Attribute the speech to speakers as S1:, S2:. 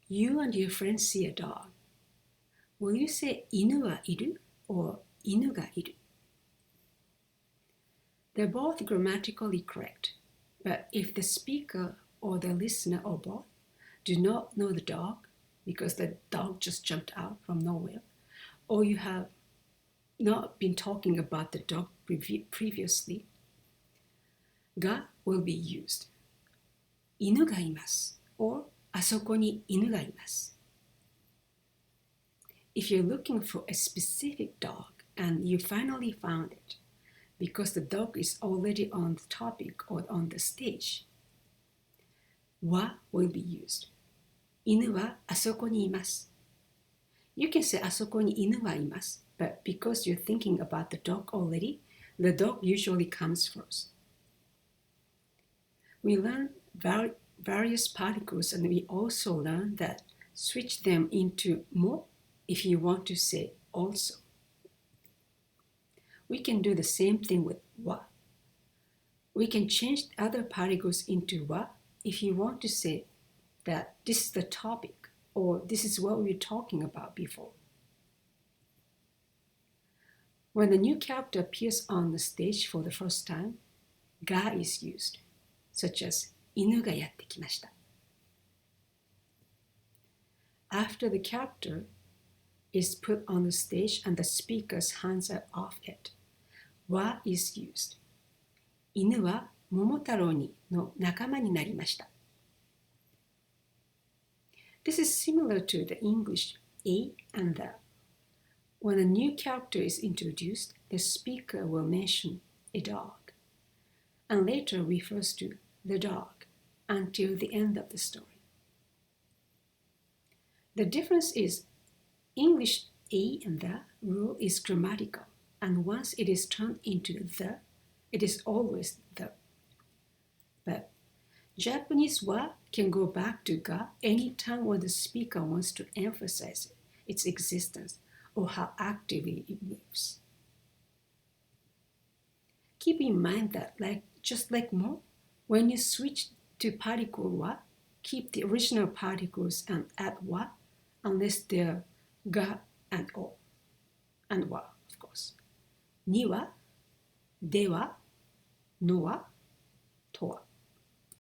S1: You and your friend see a dog. Will you say 犬はいる or 犬がいる? They're both grammatically correct, but if the speaker or the listener or both do not know the dog because the dog just jumped out from nowhere, or you have not been talking about the dog previously, が will be used. 犬がいます or あそこに犬がいます. If you're looking for a specific dog and you finally found it, because the dog is already on the topic or on the stage, は will be used. 犬はあそこにいます. You can say あそこに犬はいます, but because you're thinking about the dog already, the dog usually comes first. We learn various particles and we also learn that switch them into mo if you want to say also. We can do the same thing with wa. We can change other particles into wa if you want to say that this is the topic or this is what we were talking about before. When a new character appears on the stage for the first time, ga is used, such as 犬がやってきました. After the character is put on the stage and the speaker's hands are off it, wa is used. 犬は桃太郎にの仲間になりました. This is similar to the English a and the. When a new character is introduced, the speaker will mention a dog, and later refers to the dog until the end of the story. The difference is English a and the rule is grammatical, and once it is turned into the, it is always the. But Japanese wa can go back to ga anytime when the speaker wants to emphasize its existence or how actively it moves. Keep in mind that just like mo, when you switch to particle wa, keep the original particles and add wa unless they're ga and o, and wa, of course. Ni wa, de wa, no wa, to wa.